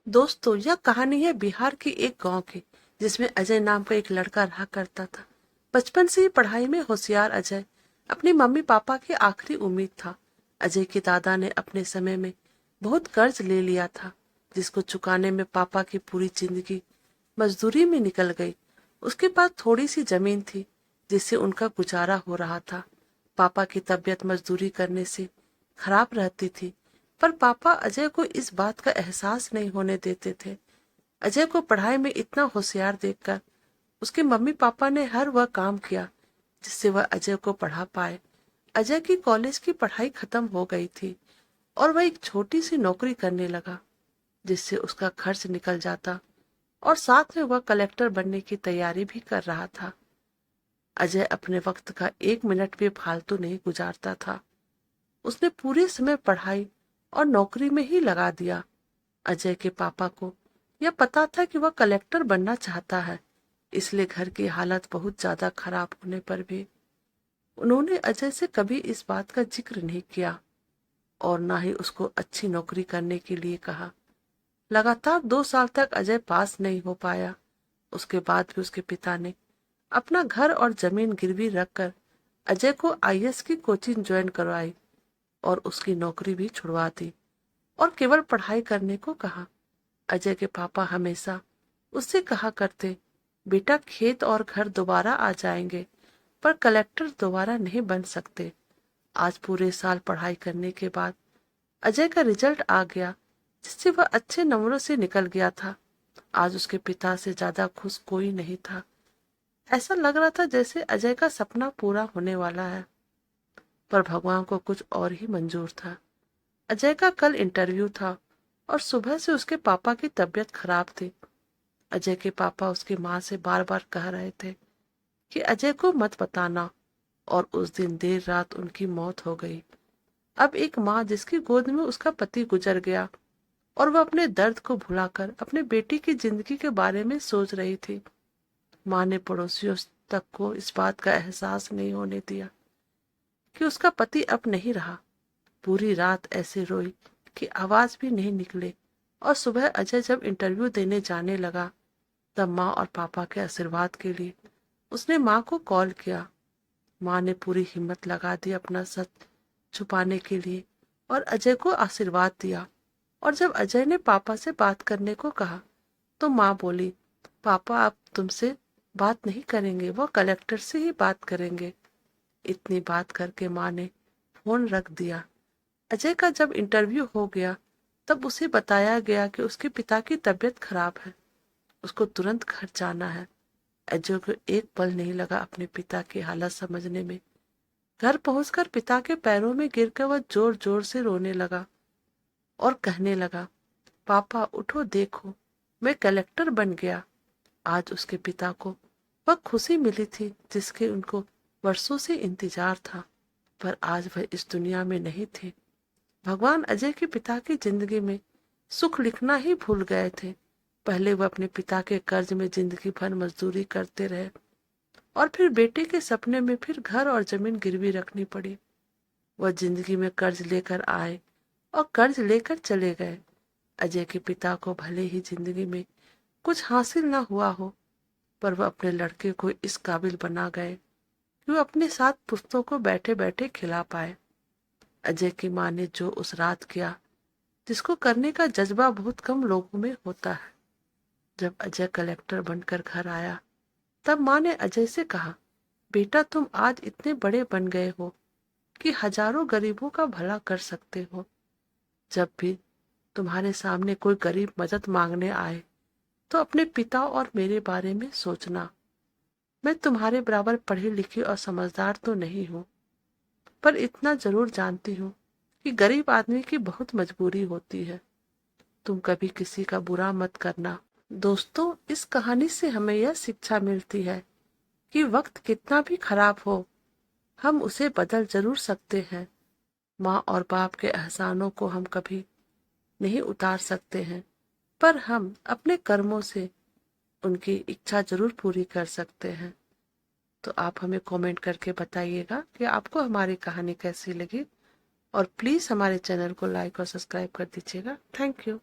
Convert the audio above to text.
दोस्तों, यह कहानी है बिहार के एक गांव की, जिसमें अजय नाम का एक लड़का रहा करता था। बचपन से ही पढ़ाई में होशियार अजय अपनी मम्मी पापा की आखिरी उम्मीद था। अजय के दादा ने अपने समय में बहुत कर्ज ले लिया था, जिसको चुकाने में पापा की पूरी जिंदगी मजदूरी में निकल गई। उसके पास थोड़ी सी जमीन थी, जिससे उनका गुजारा हो रहा था। पापा की तबीयत मजदूरी करने से खराब रहती थी, पर पापा अजय को इस बात का एहसास नहीं होने देते थे। अजय को पढ़ाई में इतना होशियार देखकर उसके मम्मी पापा ने हर वह काम किया जिससे वह अजय को पढ़ा पाए। अजय की कॉलेज की पढ़ाई खत्म हो गई थी और वह एक छोटी सी नौकरी करने लगा, जिससे उसका खर्च निकल जाता और साथ में वह कलेक्टर बनने की तैयारी भी कर रहा था। अजय अपने वक्त का एक मिनट भी फालतू नहीं गुजारता था। उसने पूरे समय पढ़ाई और नौकरी में ही लगा दिया। अजय के पापा को यह पता था कि वह कलेक्टर बनना चाहता है, इसलिए घर की हालत बहुत ज्यादा खराब होने पर भी उन्होंने अजय से कभी इस बात का जिक्र नहीं किया और ना ही उसको अच्छी नौकरी करने के लिए कहा। लगातार 2 साल तक अजय पास नहीं हो पाया। उसके बाद भी उसके पिता ने अपना घर और जमीन गिरवी रखकर अजय को आईएएस की कोचिंग ज्वाइन करवाई और उसकी नौकरी भी छुड़वा दी और केवल पढ़ाई करने को कहा। अजय के पापा हमेशा उससे कहा करते, बेटा खेत और घर दोबारा आ जाएंगे, पर कलेक्टर दोबारा नहीं बन सकते। आज पूरे साल पढ़ाई करने के बाद अजय का रिजल्ट आ गया, जिससे वह अच्छे नंबरों से निकल गया था। आज उसके पिता से ज्यादा खुश कोई नहीं था। ऐसा लग रहा था जैसे अजय का सपना पूरा होने वाला है, पर भगवान को कुछ और ही मंजूर था। अजय का कल इंटरव्यू था और सुबह से उसके पापा की तबीयत खराब थी। अजय के पापा उसकी माँ से बार बार कह रहे थे कि अजय को मत बताना, और उस दिन देर रात उनकी मौत हो गई। अब एक माँ जिसकी गोद में उसका पति गुजर गया और वह अपने दर्द को भुलाकर अपने बेटी की जिंदगी के बारे में सोच रही थी। माँ ने पड़ोसियों तक को इस बात का एहसास नहीं होने दिया कि उसका पति अब नहीं रहा। पूरी रात ऐसे रोई कि आवाज भी नहीं निकले, और सुबह अजय जब इंटरव्यू देने जाने लगा तब माँ और पापा के आशीर्वाद के लिए उसने माँ को कॉल किया। माँ ने पूरी हिम्मत लगा दी अपना सच छुपाने के लिए और अजय को आशीर्वाद दिया। और जब अजय ने पापा से बात करने को कहा तो माँ बोली, पापा अब तुमसे बात नहीं करेंगे, वो कलेक्टर से ही बात करेंगे। इतनी बात करके माँ ने फोन रख दिया। अजय का जब इंटरव्यू हो गया तब उसे बताया गया कि उसके पिता की तबीयत खराब है, उसको तुरंत घर जाना है। अजय को एक पल नहीं लगा अपने पिता की हालत समझने में। घर पहुंचकर पिता के पैरों में गिरकर वह जोर जोर से रोने लगा और कहने लगा, पापा उठो, देखो मैं कलेक्टर बन गया। आज उसके पिता को वह खुशी मिली थी जिसके उनको वर्षों से इंतजार था, पर आज वह इस दुनिया में नहीं थे। भगवान अजय के पिता की जिंदगी में सुख लिखना ही भूल गए थे। पहले वह अपने पिता के कर्ज में जिंदगी भर मजदूरी करते रहे और फिर बेटे के सपने में फिर घर और जमीन गिरवी रखनी पड़ी। वह जिंदगी में कर्ज लेकर आए और कर्ज लेकर चले गए। अजय के पिता को भले ही जिंदगी में कुछ हासिल न हुआ हो, पर वह अपने लड़के को इस काबिल बना गए कि वह अपने साथ पुश्तों को बैठे बैठे खिला पाए। अजय की माँ ने जो उस रात किया, जिसको करने का जज्बा बहुत कम लोगों में होता है। जब अजय कलेक्टर बनकर घर आया तब माँ ने अजय से कहा, बेटा तुम आज इतने बड़े बन गए हो कि हजारों गरीबों का भला कर सकते हो। जब भी तुम्हारे सामने कोई गरीब मदद मांगने आए तो अपने पिता और मेरे बारे में सोचना। मैं तुम्हारे बराबर पढ़ी लिखी और समझदार तो नहीं हूँ, पर इतना जरूर जानती हूँ कि गरीब आदमी की बहुत मजबूरी होती है। तुम कभी किसी का बुरा मत करना। दोस्तों, इस कहानी से हमें यह शिक्षा मिलती है कि वक्त कितना भी खराब हो, हम उसे बदल जरूर सकते हैं। माँ और बाप के एहसानों को हम कभी नहीं उतार सकते हैं, पर हम अपने कर्मों से उनकी इच्छा जरूर पूरी कर सकते हैं। तो आप हमें कमेंट करके बताइएगा कि आपको हमारी कहानी कैसी लगी, और प्लीज हमारे चैनल को लाइक और सब्सक्राइब कर दीजिएगा। Thank you.